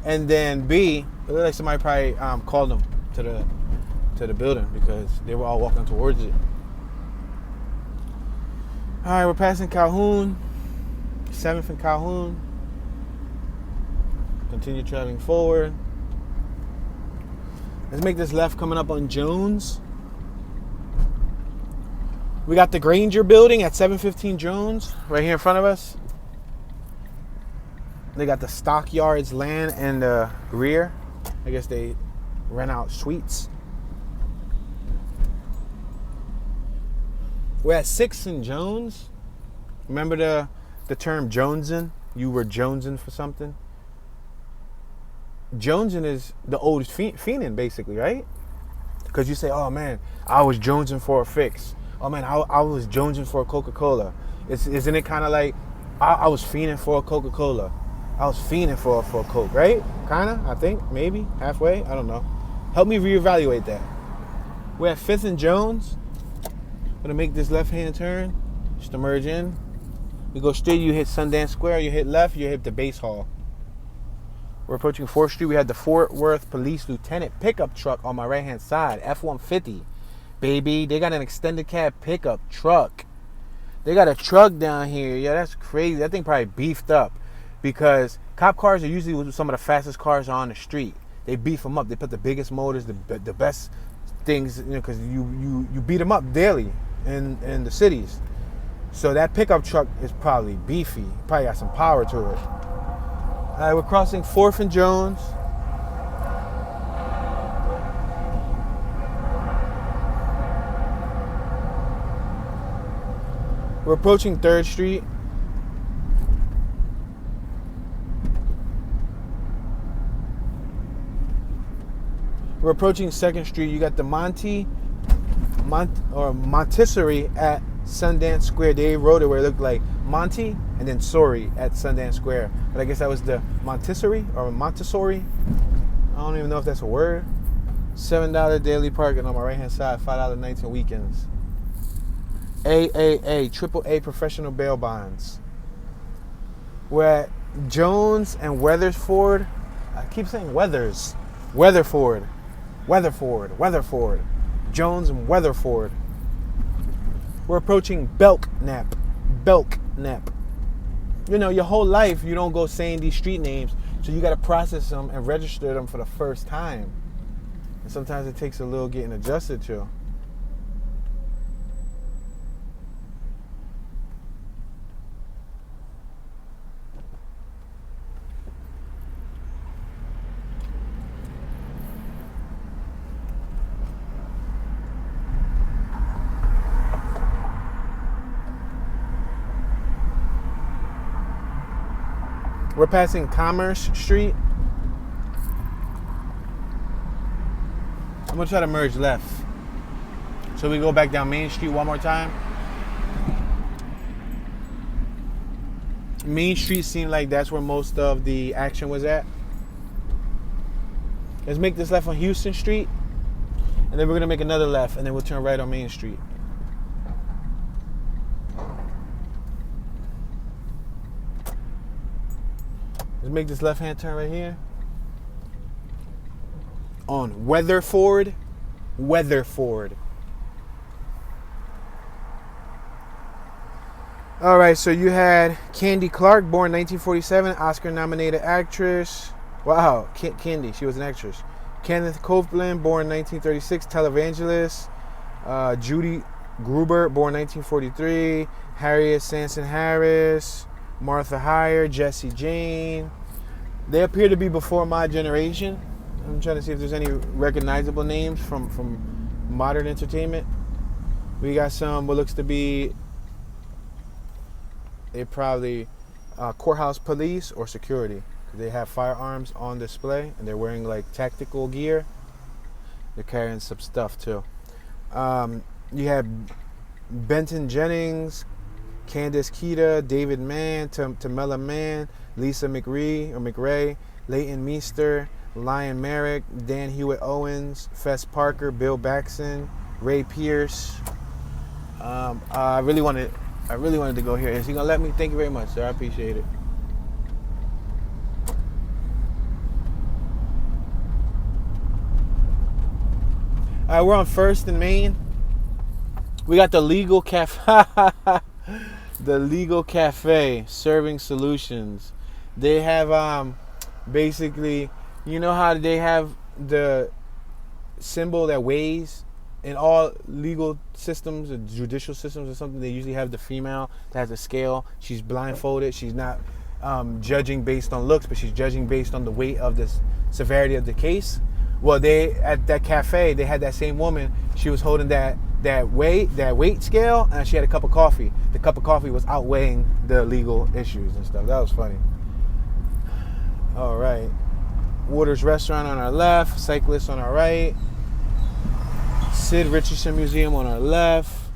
And then B, it looked like somebody probably called them to the building because they were all walking towards it. Alright, we're passing Calhoun, 7th and Calhoun. Continue traveling forward. Let's make this left coming up on Jones. We got the Granger building at 715 Jones right here in front of us. They got the Stockyards land in the rear. I guess they rent out suites. We're at 6th and Jones. Remember the term jonesing? You were jonesing for something? Jonesing is the old fiending, basically, right? Because you say, oh man, I was jonesing for a fix. Oh man, I was jonesing for a Coca-Cola. Isn't it kind of like, I was fiending for a Coca-Cola. I was fiending for a Coke, right? Kind of, I think, maybe, halfway, I don't know. Help me reevaluate that. We're at 5th and Jones. Gonna make this left-hand turn, just to merge in. We go straight, you hit Sundance Square, you hit left, you hit the base hall. We're approaching 4th Street. We had the Fort Worth Police Lieutenant pickup truck on my right-hand side. F-150. Baby, they got an extended cab pickup truck. They got a truck down here. Yeah, that's crazy. That thing probably beefed up because cop cars are usually some of the fastest cars on the street. They beef them up. They put the biggest motors, the best things, because you beat them up daily in the cities. So that pickup truck is probably beefy. Probably got some power to it. All right, we're crossing 4th and Jones. We're approaching 3rd Street. We're approaching 2nd Street. You got the Montessori at Sundance Square. They wrote it where it looked like Monty and then Sorry at Sundance Square. But I guess that was the Montessori or Montessori. I don't even know if that's a word. $7 daily parking on my right-hand side, $5 nights and weekends. AAA, AAA professional bail bonds. We're at Jones and Weatherford. I keep saying Weathers. Weatherford. Jones and Weatherford. We're approaching Belknap. You know, your whole life you don't go saying these street names, so you got to process them and register them for the first time. And sometimes it takes a little getting adjusted to. We're passing Commerce Street. I'm gonna try to merge left. So we go back down Main Street one more time. Main Street seemed like that's where most of the action was at. Let's make this left on Houston Street. And then we're gonna make another left and then we'll turn right on Main Street. Let's make this left-hand turn right here. On Weatherford. All right, so you had Candy Clark, born 1947, Oscar-nominated actress. Wow, Candy, she was an actress. Kenneth Copeland, born 1936, televangelist. Judy Gruber, born 1943. Harriet Sanson Harris. Martha Heyer, Jesse Jane. They appear to be before my generation. I'm trying to see if there's any recognizable names from modern entertainment. We got some what looks to be probably courthouse police or security. They have firearms on display and they're wearing like tactical gear. They're carrying some stuff too. You have Benton Jennings, Candace Keita, David Mann, Tamela Mann, Lisa McRae, Leighton Meester, Lion Merrick, Dan Hewitt Owens, Fess Parker, Bill Baxton, Ray Pierce. I really wanted to go here. Is he gonna let me? Thank you very much, sir. I appreciate it. All right, we're on First and Main. We got the Legal Cafe. The Legal Cafe serving solutions. They have basically, you know how they have the symbol that weighs in all legal systems or judicial systems or something. They usually have the female that has a scale. She's blindfolded. She's not judging based on looks, but she's judging based on the weight of the severity of the case. Well, they at that cafe, they had that same woman. She was holding that weight scale, and she had a cup of coffee. The cup of coffee was outweighing the legal issues and stuff. That was funny. All right. Waters Restaurant on our left, Cyclists on our right, Sid Richardson Museum on our left,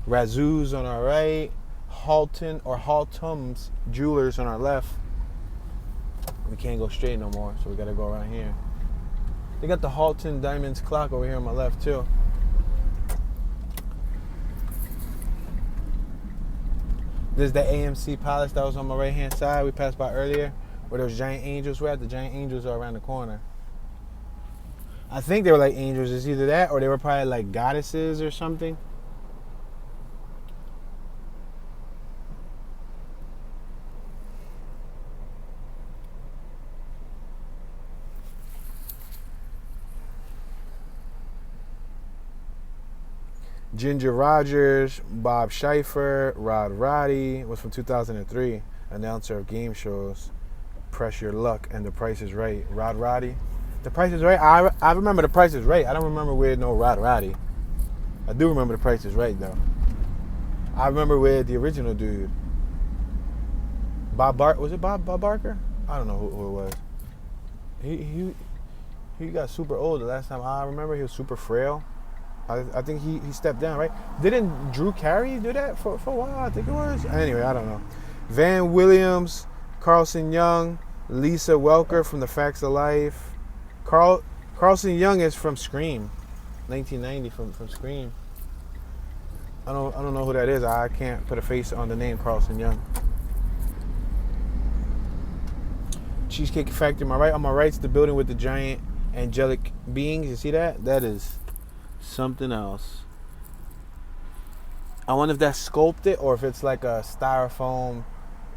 Razoo's on our right, Halton or Haltum's Jewelers on our left. We can't go straight no more, so we gotta go around here. They got the Halton Diamonds clock over here on my left too. This is the AMC Palace that was on my right hand side. We passed by earlier where those giant angels were at. The giant angels are around the corner. I think they were like angels. It's either that or they were probably like goddesses or something. Ginger Rogers, Bob Schieffer, Rod Roddy was from 2003, announcer of game shows, Press Your Luck and The Price is Right. Rod Roddy. The Price is Right? I remember The Price is Right. I don't remember with no Rod Roddy. I do remember The Price is Right, though. I remember with the original dude. Was it Bob Barker? I don't know who it was. He got super old the last time I remember. He was super frail. I think he stepped down, right? Didn't Drew Carey do that for a while? I think it was. Anyway, I don't know. Van Williams, Carlson Young, Lisa Welker from The Facts of Life. Carlson Young is from Scream, 1990 from Scream. I don't know who that is. I can't put a face on the name Carlson Young. Cheesecake Factory, on my right's the building with the giant angelic beings. You see that? That is something else. I wonder if that's sculpted or if it's like a styrofoam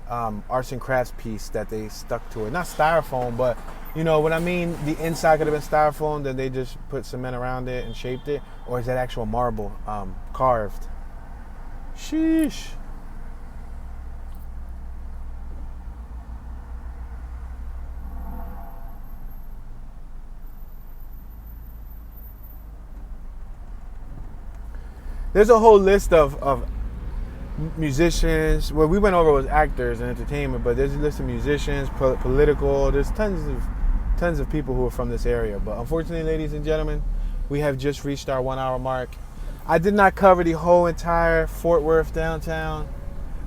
arts and crafts piece that they stuck to it. Not styrofoam, but you know what I mean? The inside could have been styrofoam, then they just put cement around it and shaped it. Or is that actual marble carved? Sheesh. There's a whole list of musicians. What we went over was actors and entertainment, but there's a list of musicians, political. There's tons of people who are from this area. But unfortunately, ladies and gentlemen, we have just reached our 1 hour mark. I did not cover the whole entire Fort Worth downtown.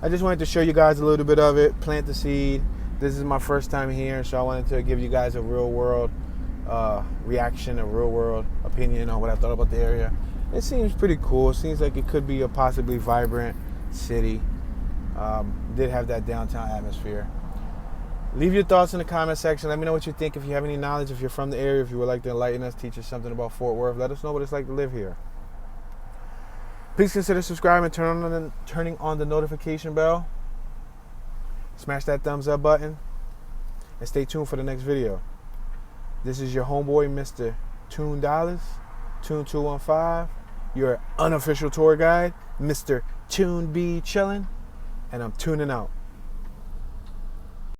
I just wanted to show you guys a little bit of it, plant the seed. This is my first time here, so I wanted to give you guys a real world reaction, a real world opinion on what I thought about the area. It seems pretty cool. It seems like it could be a possibly vibrant city. Did have that downtown atmosphere. Leave your thoughts in the comment section. Let me know what you think. If you have any knowledge, if you're from the area, if you would like to enlighten us, teach us something about Fort Worth, let us know what it's like to live here. Please consider subscribing and turning on the notification bell. Smash that thumbs up button. And stay tuned for the next video. This is your homeboy, Mr. Tune Dollars, Tune 215, your unofficial tour guide, Mr. Tune B Chillin', and I'm tuning out.